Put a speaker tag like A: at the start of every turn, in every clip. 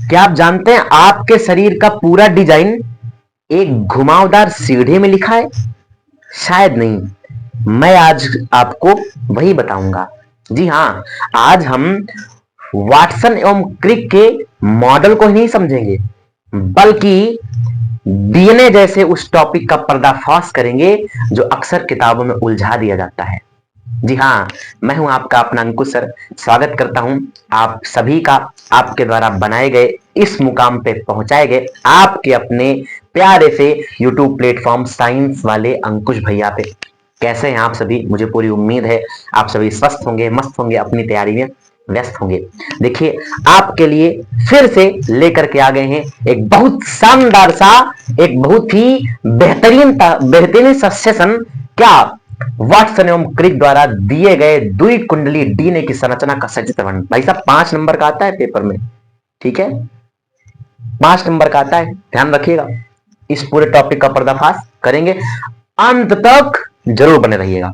A: क्या आप जानते हैं आपके शरीर का पूरा डिजाइन एक घुमावदार सीढ़ी में लिखा है? शायद नहीं। मैं आज आपको वही बताऊंगा। जी हाँ, आज हम वाटसन एवं क्रिक के मॉडल को ही नहीं समझेंगे, बल्कि डीएनए जैसे उस टॉपिक का पर्दाफाश करेंगे जो अक्सर किताबों में उलझा दिया जाता है। जी हाँ, मैं हूं आपका अपना अंकुश सर। स्वागत करता हूं आप सभी का आपके द्वारा बनाए गए, इस मुकाम पे पहुंचाए गए आपके अपने प्यारे से यूट्यूब प्लेटफॉर्म साइंस वाले अंकुश भैया पे। कैसे हैं आप सभी? मुझे पूरी उम्मीद है आप सभी स्वस्थ होंगे, मस्त होंगे, अपनी तैयारी में व्यस्त होंगे। देखिए, आपके लिए फिर से लेकर के आ गए हैं एक बहुत शानदार सा, एक बहुत ही बेहतरीन सा सेशन। क्या वाटसन एवं क्रिक द्वारा दिए गए द्वि कुंडली डीएनए की संरचना का सचित्र वर्णन। भाई साहब 5 नंबर का आता है पेपर में, ठीक है? 5 नंबर का आता है, ध्यान रखिएगा। इस पूरे टॉपिक का पर्दाफाश करेंगे, अंत तक जरूर बने रहिएगा।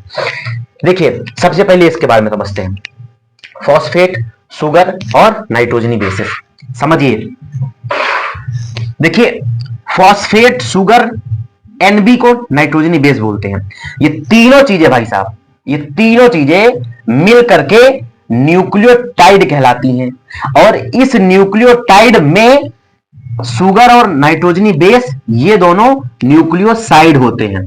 A: देखिए, सबसे पहले इसके बारे में समझते हैं। फॉस्फेट, शुगर और नाइट्रोजनी बेसिस समझिए। देखिए, फॉस्फेट, शुगर, एनबी को नाइट्रोजनी बेस बोलते हैं। ये तीनों चीजें भाई साहब, ये तीनों चीजें मिल करके न्यूक्लियोटाइड कहलाती हैं। और इस न्यूक्लियोटाइड में शुगर और नाइट्रोजनी बेस ये दोनों न्यूक्लियोसाइड होते हैं।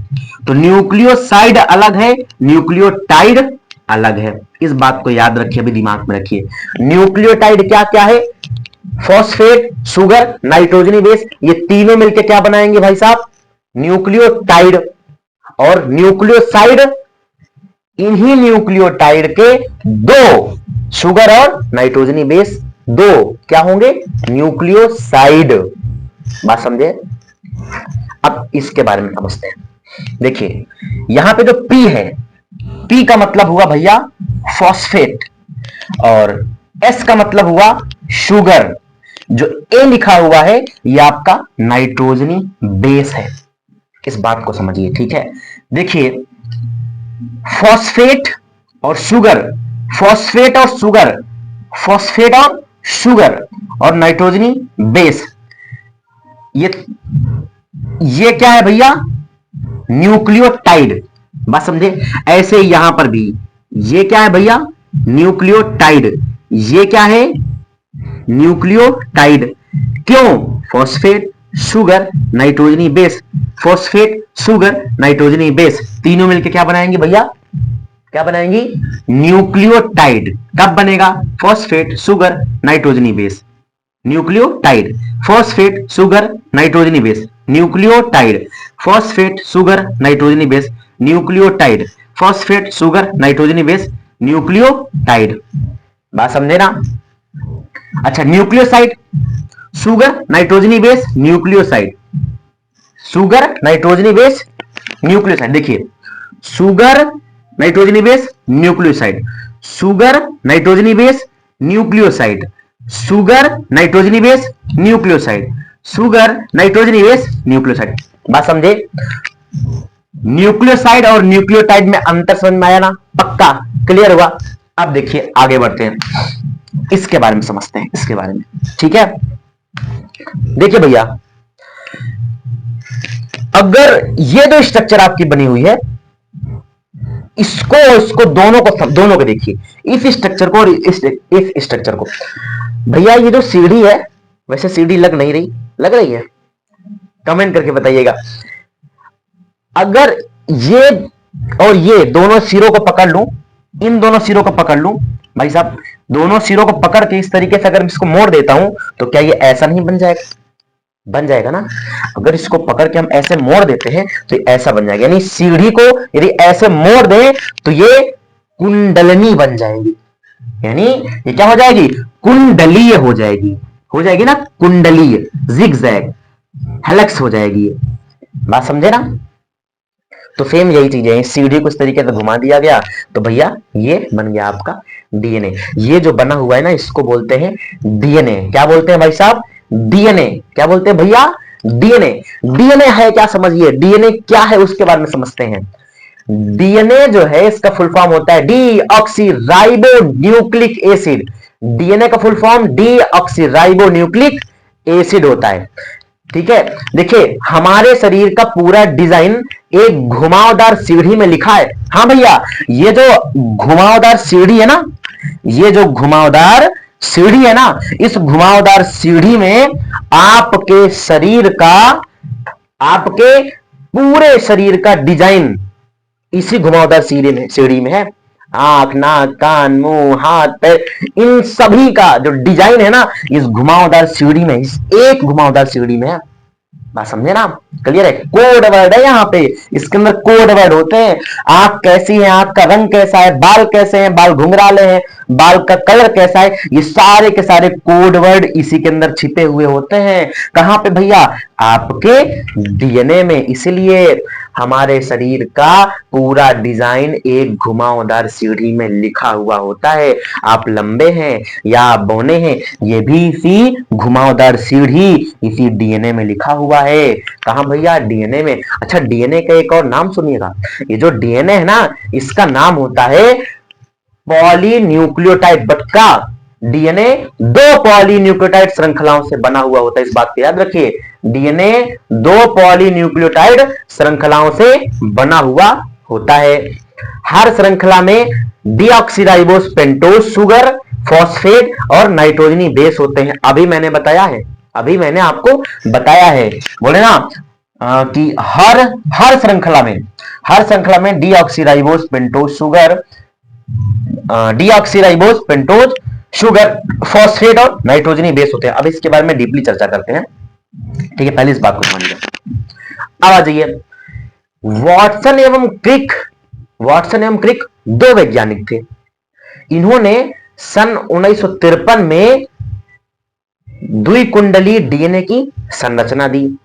A: तो न्यूक्लियोसाइड अलग है, न्यूक्लियोटाइड अलग है। इस बात को याद रखिए, अभी दिमाग में रखिए। न्यूक्लियोटाइड क्या क्या है? फॉस्फेट, शुगर, नाइट्रोजनी बेस, ये तीनों मिलकर क्या बनाएंगे भाई साहब? न्यूक्लियोटाइड। और न्यूक्लियोसाइड, इन्हीं न्यूक्लियोटाइड के दो, शुगर और नाइट्रोजनी बेस, दो क्या होंगे? न्यूक्लियोसाइड। बात समझे? अब इसके बारे में समझते हैं। देखिए, यहां पे जो पी है, पी का मतलब हुआ भैया फॉस्फेट, और एस का मतलब हुआ शुगर। जो ए लिखा हुआ है ये आपका नाइट्रोजनी बेस है। इस बात को समझिए, ठीक है? देखिए, फॉस्फेट और शुगर, फॉस्फेट और शुगर, फॉस्फेट और शुगर और नाइट्रोजनी बेस, ये क्या है भैया? न्यूक्लियोटाइड। बात समझे? ऐसे यहां पर भी ये क्या है भैया? न्यूक्लियोटाइड। ये क्या है? न्यूक्लियोटाइड। क्यों? फॉस्फेट, शुगर, नाइट्रोजनी बेस, फॉस्फेट, शुगर, नाइट्रोजनी बेस, तीनों मिलकर क्या बनाएंगे भैया? क्या बनाएंगी? न्यूक्लियोटाइड। कब बनेगा? फॉस्फेट, शुगर, नाइट्रोजनी बेस, न्यूक्लियोटाइड। फॉस्फेट, शुगर, नाइट्रोजनी बेस, न्यूक्लियोटाइड। फॉस्फेट, शुगर, नाइट्रोजनी बेस, न्यूक्लियोटाइड। फॉस्फेट, शुगर, नाइट्रोजनी बेस, न्यूक्लियोटाइड। बात समझे ना? अच्छा, न्यूक्लियोसाइड, शुगर, नाइट्रोजनी बेस, न्यूक्लियोसाइड, शुगर, नाइट्रोजनी बेस, न्यूक्लियोसाइड। देखिए, शुगर, नाइट्रोजनी बेस, न्यूक्लियोसाइड, शुगर, नाइट्रोजनी बेस, न्यूक्लियोसाइड, शुगर, नाइट्रोजनी बेस, न्यूक्लियोसाइड, शुगर, नाइट्रोजनी बेस, न्यूक्लियोसाइड। बात समझे? न्यूक्लियोसाइड और न्यूक्लियोटाइड में अंतर समझ में आया ना? पक्का क्लियर हुआ? अब देखिए, आगे बढ़ते हैं, इसके बारे में समझते हैं, इसके बारे में, ठीक है? देखिए भैया, अगर ये दो स्ट्रक्चर आपकी बनी हुई है, इसको दोनों को देखिए, इस स्ट्रक्चर को और इस स्ट्रक्चर को। भैया ये जो सीढ़ी है, वैसे सीढ़ी लग नहीं रही, लग रही है? कमेंट करके बताइएगा। अगर ये और ये दोनों सिरों को पकड़ लूं, इन दोनों सिरों को पकड़ लूं भाई साहब, दोनों सिरों को पकड़ के इस तरीके से अगर इसको मोड़ देता हूं, तो क्या ये ऐसा नहीं बन जाएगा? बन जाएगा ना? अगर इसको पकड़ के हम ऐसे मोड़ देते हैं तो ये ऐसा बन जाएगा। यानी सीढ़ी को यदि ऐसे मोड़ दें तो ये कुंडलनी बन जाएगी। यानी ये क्या हो जाएगी? कुंडलीय हो जाएगी ना? कुंडलीय, जिगजैग, हेलिक्स हो जाएगी ये। बात समझे ना? तो सेम यही चीजें, सीढ़ी को इस तरीके से घुमा दिया गया तो भैया ये बन गया आपका डीएनए। ये जो बना हुआ है ना, इसको बोलते हैं डीएनए। क्या बोलते हैं भाई साहब? डीएनए। क्या बोलते हैं भैया? डीएनए। डीएनए है क्या? समझिए, डीएनए क्या है उसके बारे में समझते हैं। डीएनए जो है इसका फुल फॉर्म होता है deoxyribonucleic acid. DNA का full form deoxyribonucleic acid होता है। ठीक है, देखिए हमारे शरीर का पूरा डिजाइन एक घुमावदार सीढ़ी में लिखा है। हाँ भैया, ये जो घुमावदार सीढ़ी है ना, ये जो घुमावदार सीढ़ी है ना, इस घुमावदार सीढ़ी में आपके शरीर का, आपके पूरे शरीर का डिजाइन इसी घुमावदार सीढ़ी में है। आंख, नाक, कान, मुंह, हाथ, पैर, इन सभी का जो डिजाइन है ना, इस घुमावदार सीढ़ी में, इस एक घुमावदार सीढ़ी में है। बात समझे ना? क्लियर है? कोड वर्ड है यहाँ पे, इसके अंदर कोड वर्ड होते हैं। आंख कैसी है, आंख का रंग कैसा है, बाल कैसे हैं, बाल घुंघराले हैं, बाल का कलर कैसा है, ये सारे के सारे कोड वर्ड इसी के अंदर छिपे हुए होते हैं। कहां पे भैया? आपके डीएनए में। इसलिए हमारे शरीर का पूरा डिजाइन एक घुमावदार सीढ़ी में लिखा हुआ होता है। आप लंबे हैं या आप बौने हैं, ये भी इसी घुमावदार सीढ़ी, इसी डीएनए में लिखा हुआ है। कहां भैया? डीएनए में। अच्छा, डीएनए का एक और नाम सुनिएगा। ये जो डीएनए है ना, इसका नाम होता है पॉलीन्यूक्लियोटाइड। बट का डीएनए दो पॉलीन्यूक्लियोटाइड श्रृंखलाओं से बना हुआ होता है, इस बात को याद रखिए। डीएनए दो पॉलीन्यूक्लियोटाइड श्रृंखलाओं से बना हुआ होता है। हर श्रृंखला में डीऑक्सीराइबोस पेंटोज शुगर, फॉस्फेट और नाइट्रोजनी बेस होते हैं। अभी मैंने बताया है, अभी मैंने आपको बताया है, बोले ना कि हर श्रृंखला में deoxyribose pentose sugar, deoxyribose pentose sugar, phosphate और नाइट्रोजनी बेस होते हैं। अब इसके बारे में डीपली चर्चा करते हैं। ठीक है, पहले इस बात को समझिए। अब आ जाइए, वाटसन एवं क्रिक दो वैज्ञानिक थे। इन्होंने सन 1953 में द्विकुंडलीय डीएनए की संरचना दी।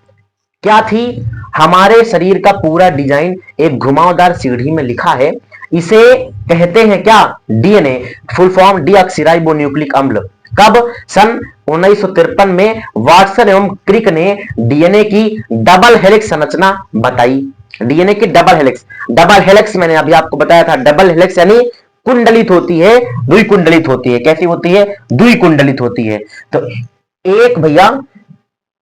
A: क्या थी? हमारे शरीर का पूरा डिजाइन एक घुमावदार सीढ़ी में लिखा है, इसे कहते हैं क्या? डीएनए। फुल फॉर्म डीऑक्सीराइबोन्यूक्लिक अम्ल। कब? सन 1953 में वाटसन एवं क्रिक ने डीएनए की डबल हेलिक्स संरचना बताई। डीएनए की डबल हेलिक्स मैंने अभी आपको बताया था। डबल हेलिक्स यानी कुंडलित होती है, द्विकुंडलित होती है। कैसी होती है? द्विकुंडलित होती है। तो एक भैया,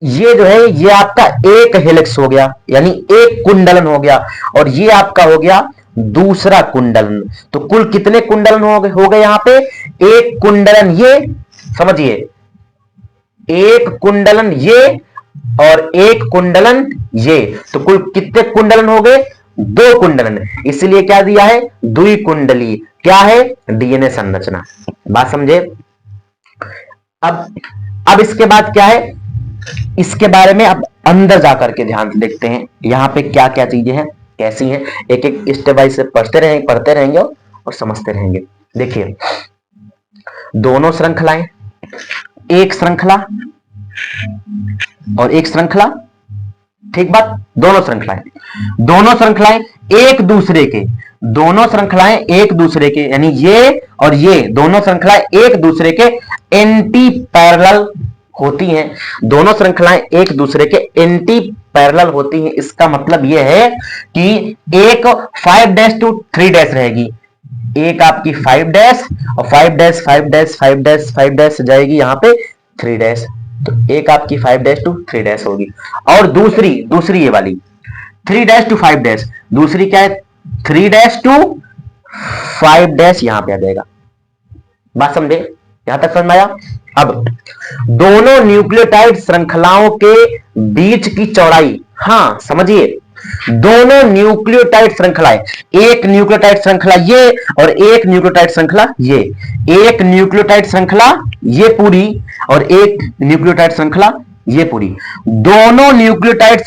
A: ये जो है ये आपका एक हेलिक्स हो गया, यानी एक कुंडलन हो गया, और ये आपका हो गया दूसरा कुंडलन। तो कुल कितने कुंडलन हो गए यहां पे? एक कुंडलन ये, समझिए, एक कुंडलन ये और एक कुंडलन ये, तो कुल कितने कुंडलन हो गए? दो कुंडलन। इसलिए क्या दिया है? द्विकुंडली। क्या है? डीएनए संरचना। बात समझे? अब इसके बाद क्या है, इसके बारे में अब अंदर जाकर के ध्यान से देखते हैं यहां पे क्या क्या चीजें हैं, कैसी हैं। एक एक स्टेप बाय स्टेप पढ़ते रहेंगे और समझते रहेंगे। देखिए, दोनों श्रृंखलाएं, एक श्रृंखला और एक श्रृंखला, ठीक बात? दोनों श्रृंखलाएं एक दूसरे के, यानी ये और ये दोनों श्रृंखलाएं एक दूसरे के एंटी पैरेलल होती हैं। दोनों श्रृंखलाएं एक दूसरे के एंटी पैरेलल होती हैं। इसका मतलब यह है कि एक 5' to 3' रहेगी, एक आपकी 5' और 5' जाएगी यहां पे 3'। तो एक आपकी 5' to 3' होगी, और दूसरी ये वाली 3' to 5', दूसरी क्या है? 3' to 5' यहां पे आ जाएगा। बात समझे? यहां तक समझ में आया? अब दोनों न्यूक्लियोटाइड श्रृंखलाओं के बीच की चौड़ाई, हाँ समझिए, दोनों न्यूक्लियोटाइड श्रृंखलाएं, एक न्यूक्लियोटाइड श्रृंखला ये और एक न्यूक्लियोटाइड श्रृंखला ये, एक न्यूक्लियोटाइड श्रृंखला ये पूरी और एक न्यूक्लियोटाइड श्रृंखला ये पूरी, दोनों न्यूक्लियोटाइड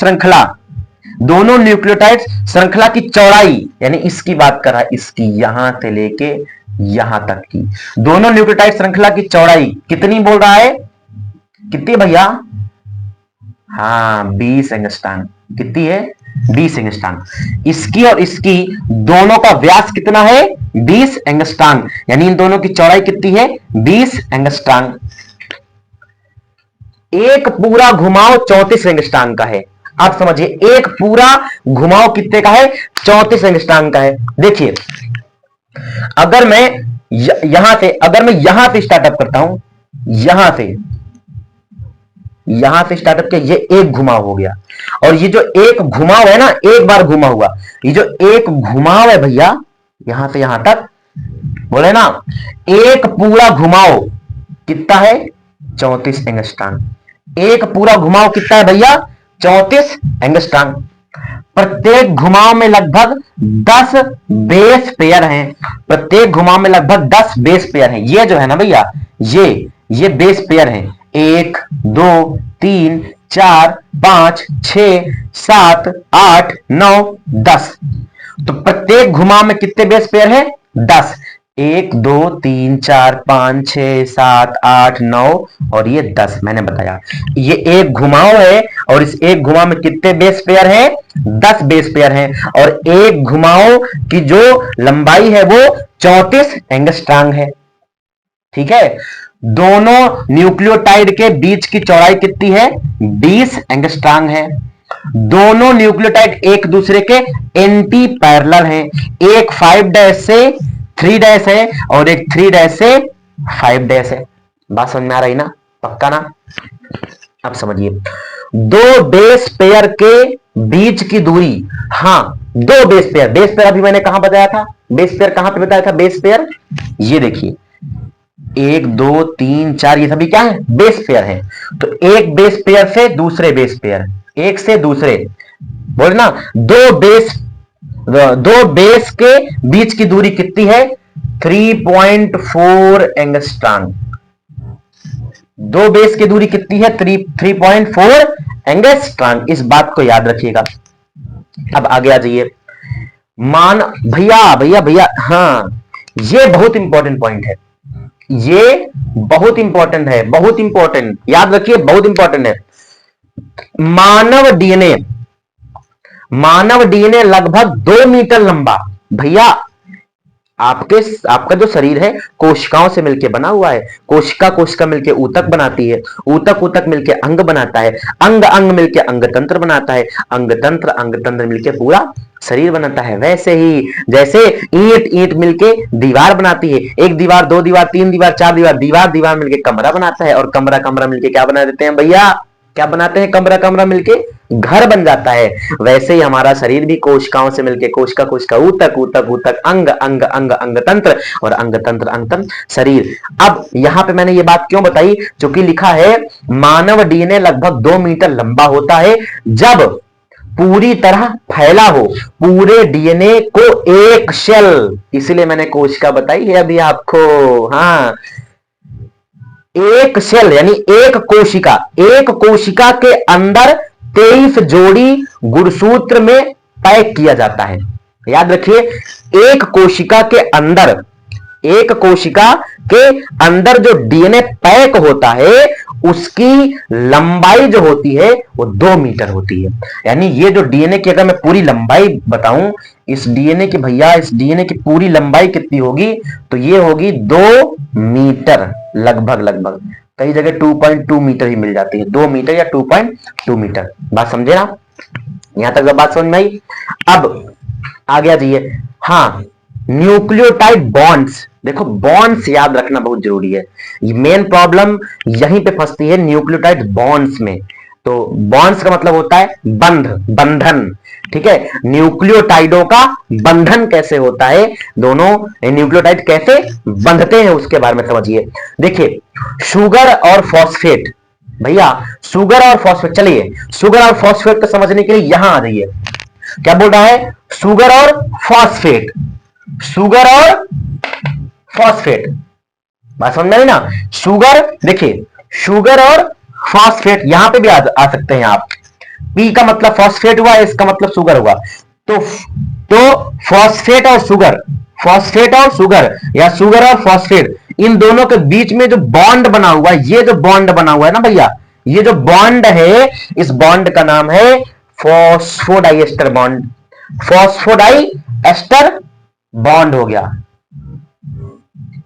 A: श्रृंखला की चौड़ाई, यानी इसकी बात कर रहा है, इसकी यहां से लेके यहां तक की, दोनों न्यूक्लियोटाइड श्रृंखला की चौड़ाई कितनी बोल रहा है? कितनी भैया? हाँ, 20 एंगस्ट्रॉम। कितनी है? 20 एंगस्ट्रॉम। इसकी और इसकी दोनों का व्यास कितना है? 20 एंगस्ट्रॉम, यानी इन दोनों की चौड़ाई कितनी है? 20 एंगस्ट्रॉम। एक पूरा घुमाव 34 एंगस्ट्रॉम का है। आप समझिए एक पूरा घुमाव कितने का है, 34 एंगस्ट्रांग का है। देखिए अगर मैं अगर मैं यहां से स्टार्टअप करता हूं, यहां से स्टार्टअप किया, ये एक घुमाव हो गया। और ये जो एक घुमाव है ना, एक बार घुमा हुआ, ये जो एक घुमाव है भैया यहां से यहां तक, बोले ना एक पूरा घुमाव कितना है, 34 एंगस्ट्रांग। एक पूरा घुमाव कितना है भैया, 34 एंगस्ट्रांग। प्रत्येक घुमाव में लगभग 10 बेस पेयर हैं। प्रत्येक घुमाव में लगभग 10 बेस पेयर हैं। ये जो है ना भैया, ये बेस पेयर हैं, 1 2 3 4 5 6 7 8 9 10। तो प्रत्येक घुमाव में कितने बेस पेयर हैं, 10। 1 2 3 4 5 6 7 8 9 और ये 10 मैंने बताया। ये एक घुमाव है और इस एक घुमाव में कितने बेस पेयर हैं, 10 बेस पेयर हैं। और एक घुमाव की जो लंबाई है वो 34 एंगस्ट्रांग है। ठीक है, दोनों न्यूक्लियोटाइड के बीच की चौड़ाई कितनी है, 20 एंगस्ट्रांग है। दोनों न्यूक्लियोटाइड एक दूसरे के एंटी पैरेलल हैं। एक 5' से 3' है और एक 3' से 5' है। बात समझ में आ रही ना, पक्का ना। अब समझिए, दो बेस पेयर के बीच की दूरी, हाँ दो बेस पेयर अभी मैंने कहां बताया था, बेस पेयर कहां पे बताया था, बेस पेयर ये देखिए 1 2 3 4 ये सभी क्या है, बेस पेयर है। तो एक बेस पेयर से दूसरे बेस पेयर, एक से दूसरे, बोले ना दो बेस के बीच की दूरी कितनी है, 3.4 एंगस्ट्रांग। दो बेस की दूरी कितनी है, 3.4 एंगस्ट्रांग। इस बात को याद रखिएगा। अब आगे आ जाइए, मान भैया भैया भैया, हाँ ये बहुत इंपॉर्टेंट पॉइंट है, ये बहुत इंपॉर्टेंट है, बहुत इंपॉर्टेंट, याद रखिए बहुत इंपॉर्टेंट है। मानव डीएनए लगभग 2 मीटर लंबा। भैया आपका जो शरीर है कोशिकाओं से मिलकर बना हुआ है। कोशिका मिलकर ऊतक बनाती है, ऊतक मिलकर अंग बनाता है, अंग मिलकर अंग तंत्र बनाता है, अंग तंत्र मिलकर पूरा शरीर बनाता है। वैसे ही जैसे ईंट मिलके दीवार बनाती है, एक दीवार, दो दीवार, तीन दीवार, चार दीवार, दीवार मिलके कमरा बनाता है, और कमरा मिलके क्या बना देते हैं भैया, क्या बनाते हैं, कमरा मिलके घर बन जाता है। वैसे ही हमारा शरीर भी कोशिकाओं से मिलके, कोशिका ऊतक अंग तंत्र और अंग तंत्र शरीर। अब यहां पे मैंने ये बात क्यों बताई, क्योंकि लिखा है मानव डीएनए लगभग 2 मीटर लंबा होता है जब पूरी तरह फैला हो, पूरे डीएनए को एक शेल, इसलिए मैंने कोशिका बताई है अभी आपको। हाँ, एक सेल यानी एक कोशिका के अंदर 23 जोड़ी गुणसूत्र में पैक किया जाता है। याद रखिए, एक कोशिका के अंदर जो डीएनए पैक होता है उसकी लंबाई जो होती है वो 2 मीटर होती है। यानी ये जो डीएनए की अगर मैं पूरी लंबाई बताऊं, इस डीएनए की पूरी लंबाई कितनी होगी, तो ये होगी 2 मीटर लगभग। कई जगह 2.2 मीटर ही मिल जाती है, 2 मीटर या 2.2 मीटर। बात समझे ना, यहां तक बात समझ में आई। अब आगे आ जाइए, हाँ न्यूक्लियोटाइड बॉन्ड्स, देखो बॉन्ड्स याद रखना बहुत जरूरी है। मेन प्रॉब्लम यहीं पे फंसती है न्यूक्लियोटाइड बॉन्ड्स में। तो बॉन्ड्स का मतलब होता है बंधन। ठीक है, न्यूक्लियोटाइडों का बंधन कैसे होता है, दोनों न्यूक्लियोटाइड कैसे बंधते हैं उसके बारे में समझिए। देखिए शुगर और फॉस्फेट, भैया शुगर और फॉस्फेट, चलिए शुगर और फॉस्फेट को समझने के लिए यहां आ जाइए। क्या बोल रहा है, शुगर और फॉस्फेट, बात समझ में आई ना। शुगर, देखिए शुगर और फॉस्फेट यहां पे भी आ सकते हैं आप। पी का मतलब फॉस्फेट हुआ, इसका मतलब शुगर हुआ। तो फॉस्फेट और शुगर या शुगर और फॉस्फेट, इन दोनों के बीच में जो बॉन्ड बना हुआ है, ये जो बॉन्ड बना हुआ है ना भैया, ये जो बॉन्ड है, इस बॉन्ड का नाम है फॉस्फोडाइएस्टर बॉन्ड। फॉस्फोडाइएस्टर बॉन्ड हो गया।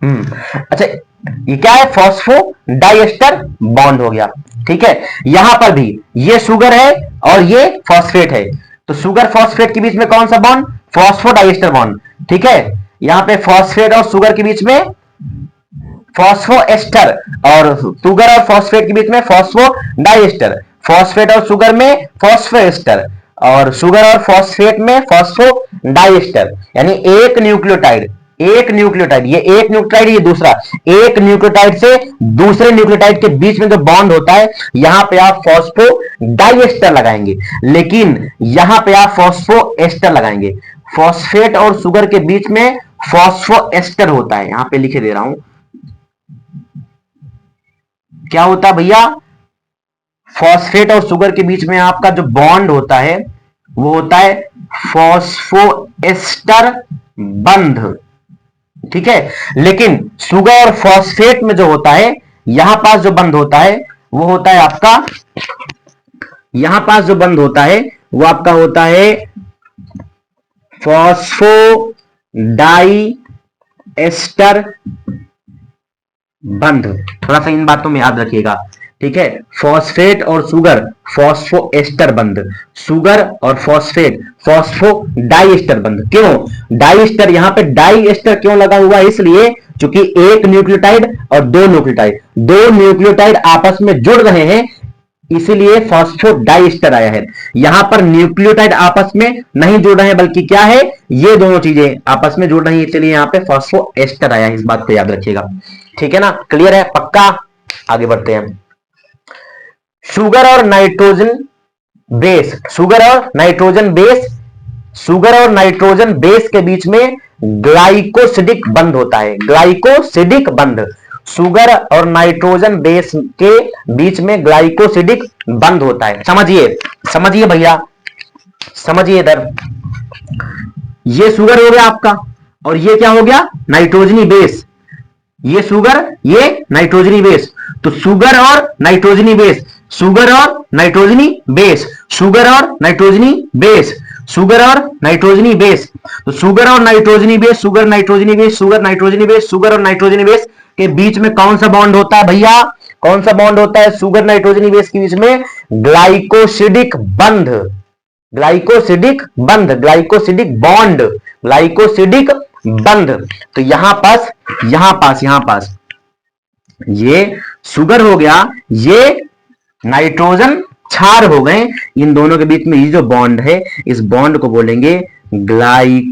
A: अच्छा, ये क्या है, फॉस्फोडाइएस्टर बॉन्ड हो गया। ठीक है, यहां पर भी ये शुगर है और ये फॉस्फेट है, तो शुगर फॉस्फेट के बीच में कौन सा बॉन्ड, फॉस्फोडाइएस्टर बॉन्ड। ठीक है, यहां पे फॉस्फेट और शुगर के बीच में फॉस्फोएस्टर, और शुगर और फॉस्फेट के बीच में फॉस्फोडाइएस्टर, फॉस्फेट और शुगर में फॉस्फोएस्टर, और शुगर और फॉस्फेट में फॉस्फोडाइएस्टर, यानी एक न्यूक्लियोटाइड, एक न्यूक्लियोटाइड, ये एक न्यूक्लियोटाइड, ये दूसरा, एक न्यूक्लियोटाइड से दूसरे न्यूक्लियोटाइड के बीच में जो बॉन्ड होता है, यहां पे आप फॉस्फोडाइएस्टर लगाएंगे, लेकिन यहां पे आप फॉस्फोएस्टर लगाएंगे। फॉस्फेट और शुगर के बीच में फॉस्फोएस्टर होता है, यहां पे लिखे दे रहा हूं, क्या होता है भैया, फॉस्फेट और शुगर के बीच में आपका जो बॉन्ड होता है वो होता है फॉस्फोएस्टर बंध। ठीक है, लेकिन शुगर और फॉस्फेट में जो होता है, यहां पास जो बंध होता है वो होता है आपका, यहां पास जो बंध होता है वो आपका होता है फॉस्फोडाइएस्टर बंध। थोड़ा सा इन बातों में याद रखिएगा। ठीक है, फॉस्फेट और शुगर फॉस्फोएस्टर बंध, शुगर और फॉस्फेट फॉस्फोडाइएस्टर बंध। क्यों डाइएस्टर, यहां पे डाइएस्टर क्यों लगा हुआ है, इसलिए क्योंकि एक न्यूक्लियोटाइड और दो न्यूक्लियोटाइड, दो न्यूक्लियोटाइड आपस में जुड़ रहे हैं, इसीलिए फॉस्फोडाइएस्टर आया है। यहां पर न्यूक्लियोटाइड आपस में नहीं जुड़ रहे हैं, बल्कि क्या है, ये दोनों चीजें आपस में जुड़ रही है, इसलिए यहां पे फॉस्फोएस्टर आया है। इस बात को याद रखिएगा। ठीक है ना, क्लियर है, पक्का। आगे बढ़ते हैं। शुगर और नाइट्रोजन बेस, शुगर और नाइट्रोजन बेस, शुगर और नाइट्रोजन बेस के बीच में ग्लाइकोसिडिक बंध होता है, ग्लाइकोसिडिक बंध, शुगर और नाइट्रोजन बेस के बीच में ग्लाइकोसिडिक बंध होता है। समझिए, समझिए भैया, समझिए इधर, ये शुगर हो गया आपका, और ये क्या हो गया, नाइट्रोजनी बेस, ये शुगर, ये नाइट्रोजनी बेस, तो शुगर और नाइट्रोजनी बेस, शुगर और नाइट्रोजनी बेस, शुगर और नाइट्रोजनी बेस, शुगर और नाइट्रोजनी बेस, तो शुगर और नाइट्रोजनी बेस, शुगर नाइट्रोजनी बेस, शुगर नाइट्रोजनी बेस, शुगर और नाइट्रोजनी बेस के बीच में कौन सा बॉन्ड होता है भैया, कौन सा बॉन्ड होता है शुगर नाइट्रोजनी बेस के बीच में, ग्लाइकोसिडिक बंध, ग्लाइकोसिडिक बंध, ग्लाइकोसिडिक बॉन्ड, ग्लाइकोसिडिक बंध। तो यहां पास, यहां पास, यहां पास ये शुगर हो गया, ये नाइट्रोजन क्षार हो गए, इन दोनों के बीच में ये जो बॉन्ड है, इस बॉन्ड को बोलेंगे ग्लाइकोसिडिक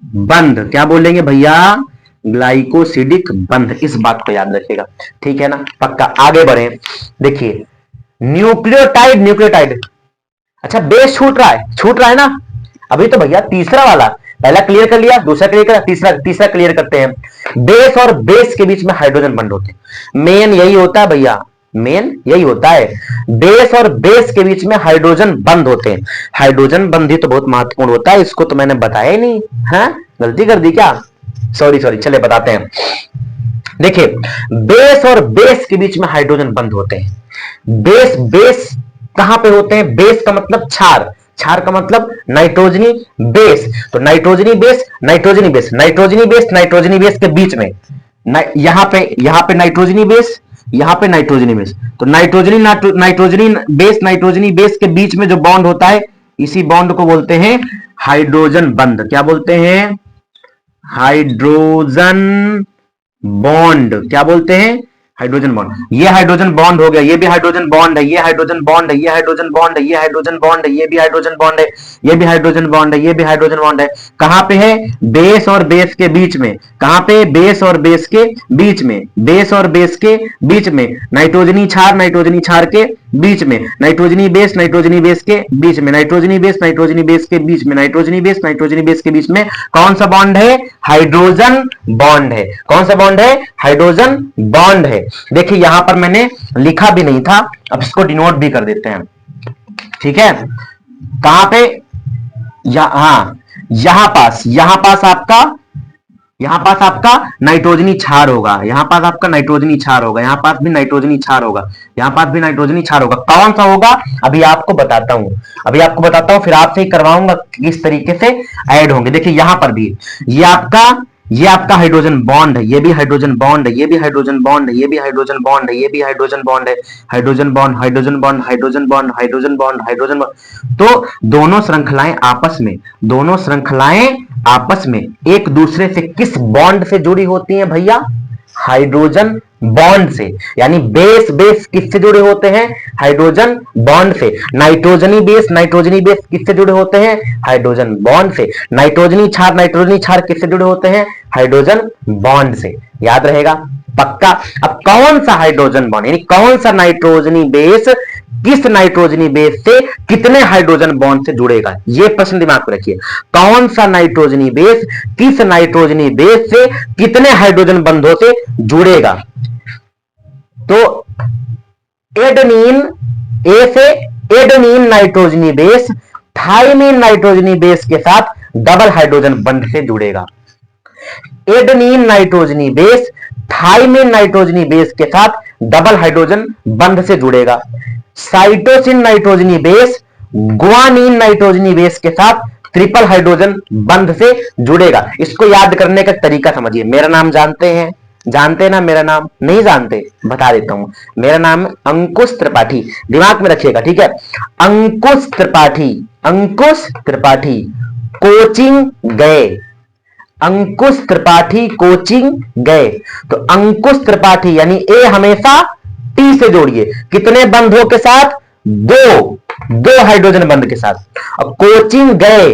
A: बंध। क्या बोलेंगे भैया, ग्लाइकोसिडिक बंध। इस बात को याद रखिएगा। ठीक है ना, पक्का। आगे बढ़े, देखिए न्यूक्लियोटाइड, न्यूक्लियोटाइड, अच्छा बेस छूट रहा है, छूट रहा है ना, अभी तो भैया तीसरा वाला, पहला क्लियर कर लिया, दूसरा क्लियर कर, तीसरा, तीसरा क्लियर करते हैं। बेस और बेस के बीच में हाइड्रोजन बंध होते हैं, मेन यही होता है भैया, मेन यही होता है, बेस और बेस के बीच में हाइड्रोजन बंध होते हैं। हाइड्रोजन बंध ही तो बहुत महत्वपूर्ण होता है, इसको तो मैंने बताया ही नहीं है, गलती कर दी क्या, सॉरी सॉरी, चले बताते हैं। देखिए बेस और बेस के बीच में हाइड्रोजन बंध होते हैं। बेस, बेस कहां पे होते हैं, बेस का मतलब क्षार, क्षार का मतलब नाइट्रोजनी बेस, तो नाइट्रोजनी बेस, नाइट्रोजनी बेस, नाइट्रोजनी बेस, नाइट्रोजनी बेस के बीच में, यहां पे नाइट्रोजनी बेस, यहां पे नाइट्रोजनी बेस, तो नाइट्रोजनी नाइट्रोजनी बेस के बीच में जो बॉन्ड होता है, इसी बॉन्ड को बोलते हैं हाइड्रोजन बंध। क्या बोलते हैं, हाइड्रोजन बॉन्ड। क्या बोलते हैं, हाइड्रोजन बॉन्ड। ये हाइड्रोजन बॉन्ड हो गया, ये भी हाइड्रोजन बॉन्ड है, ये हाइड्रोजन बॉन्ड है, ये हाइड्रोजन बॉन्ड है, ये हाइड्रोजन बॉन्ड है, ये भी हाइड्रोजन बॉन्ड है, ये भी हाइड्रोजन बॉन्ड है, ये भी हाइड्रोजन बॉन्ड है। कहां पे है, बेस और बेस के बीच में, कहां पे, बेस और बेस के बीच में, बेस और बेस के बीच में, नाइट्रोजनी क्षार, नाइट्रोजनी क्षार के बीच में, नाइट्रोजनी बेस, नाइट्रोजनी बेस के बीच में, नाइट्रोजनी बेस, नाइट्रोजनी बेस के बीच में, नाइट्रोजनी बेस, नाइट्रोजनी बेस के बीच में कौन सा बॉन्ड है, हाइड्रोजन बॉन्ड है। कौन सा बॉन्ड है, हाइड्रोजन बॉन्ड है। देखिए यहां पर मैंने लिखा भी नहीं था, अब इसको डिनोट भी कर देते हैं। ठीक है, कहां पे, यहां पास, यहां पास आपका नाइट्रोजनी क्षार होगा, यहां पास आपका नाइट्रोजनी क्षार होगा, यहां पास भी नाइट्रोजनी क्षार होगा, यहां पास भी नाइट्रोजनी क्षार होगा। कौन सा होगा, अभी आपको बताता हूं, अभी आपको बताता हूं, फिर आपसे ही करवाऊंगा किस तरीके से ऐड होंगे। देखिए यहां पर भी ये आपका ये आपका हाइड्रोजन बॉन्ड है, ये भी हाइड्रोजन बॉन्ड है, ये भी हाइड्रोजन बॉन्ड है, ये भी हाइड्रोजन बॉन्ड है, ये भी हाइड्रोजन बॉन्ड है, hydrogen bond, hydrogen bond, hydrogen bond, hydrogen bond, hydrogen bond. तो दोनों श्रृंखलाएं आपस में एक दूसरे से किस बॉन्ड से जुड़ी होती हैं भैया? हाइड्रोजन बॉन्ड से। यानी बेस बेस किससे जुड़े होते हैं? हाइड्रोजन बॉन्ड से। नाइट्रोजनी बेस किससे जुड़े होते हैं? हाइड्रोजन बॉन्ड से। नाइट्रोजनी क्षार किससे जुड़े होते हैं? हाइड्रोजन बॉन्ड से। याद रहेगा पक्का। अब कौन सा हाइड्रोजन बॉन्ड, यानी कौन सा नाइट्रोजनी बेस किस नाइट्रोजनी बेस से कितने हाइड्रोजन बॉन्ड से जुड़ेगा, यह प्रश्न दिमाग में रखिए। कौन सा नाइट्रोजनी बेस किस नाइट्रोजनी बेस से कितने हाइड्रोजन बंधों से जुड़ेगा? तो एडेनिन, ए से एडेनिन नाइट्रोजनी बेस थाइमिन नाइट्रोजनी बेस के साथ डबल हाइड्रोजन बंध से जुड़ेगा। एडेनिन नाइट्रोजनी बेस थाइमिन नाइट्रोजनी बेस के साथ डबल हाइड्रोजन बंध से जुड़ेगा। साइटोसिन नाइट्रोजनी बेस गुआनिन नाइट्रोजनी बेस के साथ ट्रिपल हाइड्रोजन बंध से जुड़ेगा। इसको याद करने का तरीका समझिए। मेरा नाम जानते हैं ना? मेरा नाम नहीं जानते? बता देता हूं। मेरा नाम अंकुश त्रिपाठी, दिमाग में रखिएगा, ठीक है? अंकुश त्रिपाठी कोचिंग गए। अंकुश त्रिपाठी कोचिंग गए। तो अंकुश त्रिपाठी यानी ए हमेशा टी से जोड़िए। कितने बंधों के साथ? दो हाइड्रोजन बंध के साथ। अब कोचिंग गए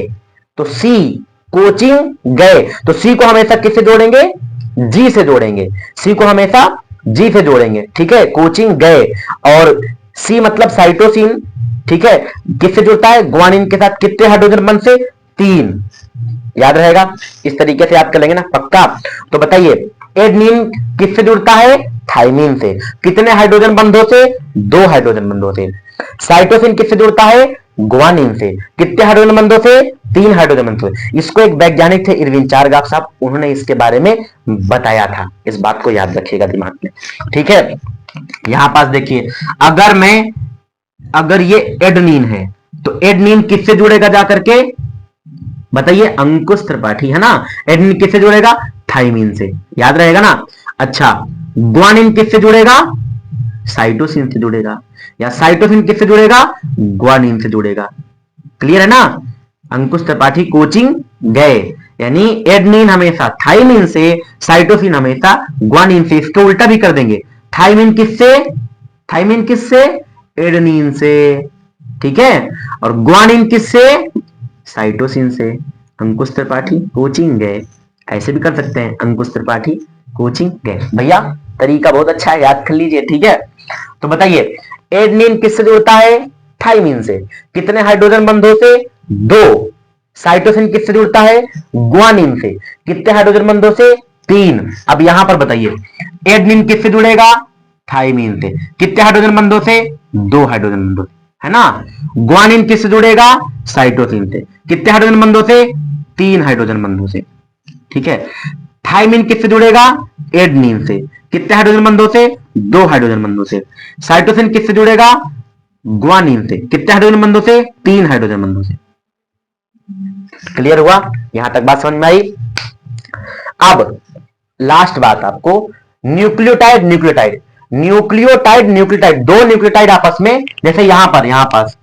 A: तो सी, कोचिंग गए तो सी को हमेशा किससे जोड़ेंगे? जी से जोड़ेंगे। सी को हमेशा जी से जोड़ेंगे, ठीक है? कोचिंग गए। और सी मतलब साइटोसिन, ठीक है? किससे जुड़ता है? ग्वानिन के साथ। कितने हाइड्रोजन बंध से? 3। याद रहेगा? इस तरीके से याद कर लेंगे ना पक्का। तो बताइए एडेनिन किससे जुड़ता है? थाइमिन से। कितने हाइड्रोजन बंधों से? 2 हाइड्रोजन बंधों से। साइटोसिन किससे जुड़ता है? ग्वानिन से। कितने हाइड्रोजन बंधों से? 3 हाइड्रोजन बंधों से। इसको एक वैज्ञानिक थे इरविन चारगाफ साहब, उन्होंने इसके बारे में बताया था। इस बात को याद रखिएगा दिमाग में, ठीक है? यहां पास देखिए, अगर ये एडेनिन है तो एडेनिन किससे जुड़ेगा जाकर के? बताइए अंकुश त्रिपाठी, है ना? एडेनिन किससे जुड़ेगा? थाइमिन से। याद रहेगा ना? अच्छा, ग्वानिन किससे जुड़ेगा? साइटोसिन से जुड़ेगा। या साइटोसिन किससे जुड़ेगा? ग्वानिन से जुड़ेगा। क्लियर है ना? अंकुश त्रिपाठी कोचिंग गए, यानी एडेनिन हमेशा थाइमिन से, साइटोसिन हमेशा ग्वानिन से। इसको उल्टा भी कर देंगे। थाइमिन किससे? एडेनिन से, ठीक है? और ग्वानिन किससे? साइटोसिन से। अंकुश त्रिपाठी कोचिंग गए, ऐसे भी कर सकते हैं, अंकुश त्रिपाठी कोचिंग गए। भैया तरीका बहुत अच्छा है, याद कर लीजिए, ठीक है? तो बताइए एडेनिन किससे जुड़ता है? थाइमिन से। कितने हाइड्रोजन बंधों से? 2। साइटोसिन किससे जुड़ता है? ग्वानिन से। कितने हाइड्रोजन बंधों से? 3। अब यहां पर बताइए एडेनिन किससे जुड़ेगा? थाइमिन से। कितने हाइड्रोजन बंधों से? 2 हाइड्रोजन बंधों, है ना? ग्वानिन किससे जुड़ेगा? साइटोसिन से। कितने हाइड्रोजन बंधों से? 3 हाइड्रोजन बंधों से, ठीक है? थाइमिन किससे जुड़ेगा? एडेनिन से। कितने हाइड्रोजन बंधों से? 2 हाइड्रोजन बंधों से। साइटोसिन किससे जुड़ेगा? ग्वानिन से। कितने हाइड्रोजन बंधों से? 3 हाइड्रोजन बंधों से। क्लियर हुआ? यहां तक बात समझ में आई? अब लास्ट बात आपको, न्यूक्लियोटाइड दो न्यूक्लियोटाइड आपस में, जैसे यहां पास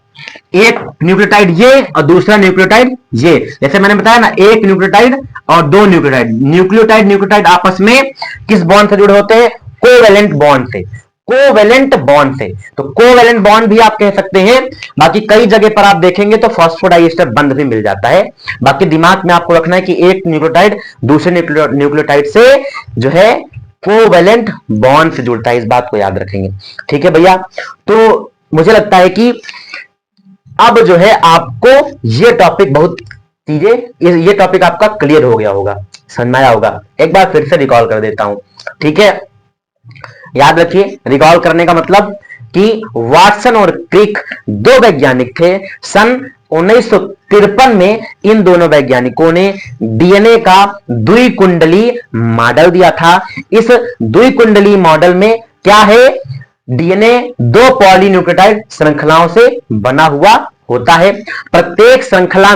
A: एक न्यूक्लियोटाइड ये और दूसरा न्यूक्लियोटाइड ये। जैसे मैंने बताया ना, एक न्यूक्लियोटाइड और 2 न्यूक्लियोटाइड आपस में किस बॉन्ड से जुड़े होते हैं? कोवेलेंट बॉन्ड से। तो कोवेलेंट बॉन्ड भी आप कह सकते हैं। बाकी कई जगह पर आप देखेंगे तो फॉस्फोडाइएस्टर बंध भी मिल जाता है। बाकी दिमाग में आपको रखना है कि एक न्यूक्लियोटाइड दूसरे न्यूक्लियोटाइड से जो है कोवेलेंट बॉन्ड से जुड़ता है। इस बात को याद रखेंगे, ठीक है भैया? तो मुझे लगता है कि अब जो है आपको ये टॉपिक ये टॉपिक आपका क्लियर हो गया होगा, समझ में आया होगा। एक बार फिर से रिकॉल कर देता हूं, ठीक है? याद रखिए, रिकॉल करने का मतलब कि वाटसन और क्रिक 2 वैज्ञानिक थे। सन 1953 में इन दोनों वैज्ञानिकों ने डीएनए का द्विकुंडली मॉडल दिया था। इस द्विकुंडली मॉडल में क्या है? डीएनए 2 पॉलीन्यूक्लियोटाइड श्रृंखलाओं से बना हुआ होता है। प्रत्येक श्रृंखला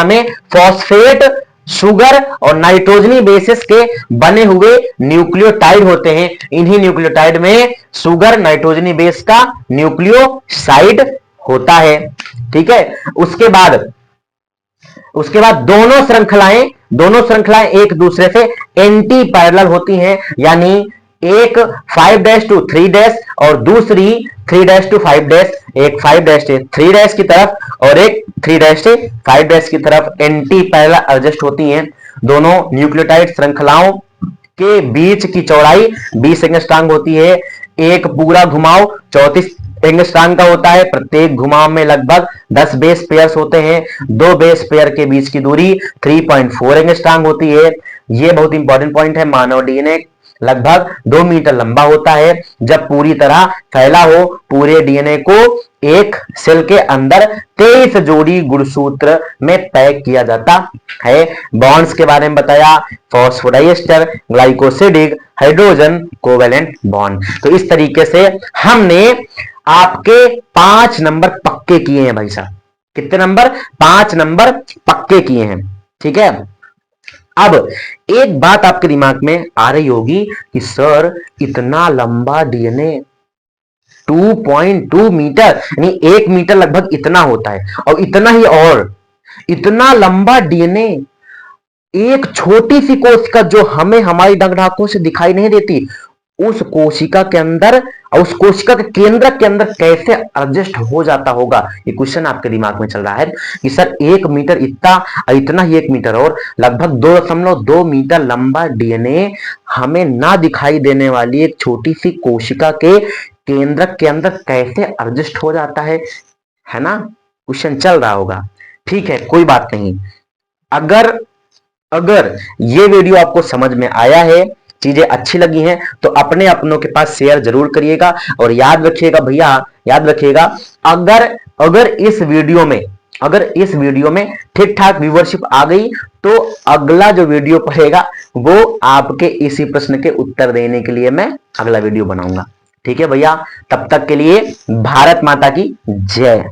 A: में फॉस्फेट शुगर और नाइट्रोजनी बेसिस के बने हुए न्यूक्लियोटाइड होते हैं। इन्हीं न्यूक्लियोटाइड में शुगर नाइट्रोजनी बेस का न्यूक्लियोसाइड होता है। ठीक है, उसके बाद दोनों श्रृंखलाएं एक दूसरे से एंटी पैरेलल होती हैं, यानी एक 5' to 3' और दूसरी 3' to 5', एक 5' से 3' की तरफ और एक 3' से 5' की तरफ एंटी पैरेलल एडजस्ट होती हैं। दोनों न्यूक्लियोटाइड श्रृंखलाओं के बीच की चौड़ाई 20 एंगस्ट्रॉम होती है। एक पूरा घुमाव 34 एंगस्ट्रॉम का होता है। प्रत्येक घुमाव में लगभग 10 बेस पेयर्स होते हैं। दो बेस पेयर के बीच की दूरी 3.4 एंगस्ट्रॉम होती है। यह बहुत इंपॉर्टेंट पॉइंट है। मानव डीएनए लगभग 2 मीटर लंबा होता है। जब पूरी तरह फैला हो, पूरे डीएनए को एक सेल के अंदर 23 जोड़ी गुणसूत्र में पैक किया जाता है। बॉन्ड्स के बारे में बताया, phosphodiester, glycosidic, hydrogen covalent bond. तो इस तरीके से हमने आपके 5 नंबर पक्के किए हैं भाई साहब। कितने नंबर? 5 नंबर पक्के किए हैं। ठीक है, अब एक बात आपके दिमाग में आ रही होगी कि सर इतना लंबा डीएनए 2.2 मीटर, यानी 1 मीटर लगभग इतना होता है, और इतना ही और इतना लंबा डीएनए एक छोटी सी कोशिका जो हमें हमारी नखराखों से दिखाई नहीं देती, उस कोशिका के अंदर और उस कोशिका के केंद्र के अंदर कैसे एडजस्ट हो जाता होगा। ये क्वेश्चन आपके दिमाग में चल रहा है कि सर 1 मीटर इतना ही 1 मीटर और लगभग 2.2 मीटर लंबा डीएनए हमें ना दिखाई देने वाली एक छोटी सी कोशिका के केंद्र के अंदर कैसे एडजस्ट हो जाता है ना? क्वेश्चन चल रहा होगा। ठीक है, कोई बात नहीं। अगर ये वीडियो आपको समझ में आया है, चीजें अच्छी लगी हैं, तो अपने अपनों के पास शेयर जरूर करिएगा। और याद रखिएगा भैया, याद रखिएगा, अगर इस वीडियो में ठीक ठाक व्यूअरशिप आ गई तो अगला जो वीडियो पड़ेगा वो आपके इसी प्रश्न के उत्तर देने के लिए मैं अगला वीडियो बनाऊंगा। ठीक है भैया, तब तक के लिए भारत माता की जय।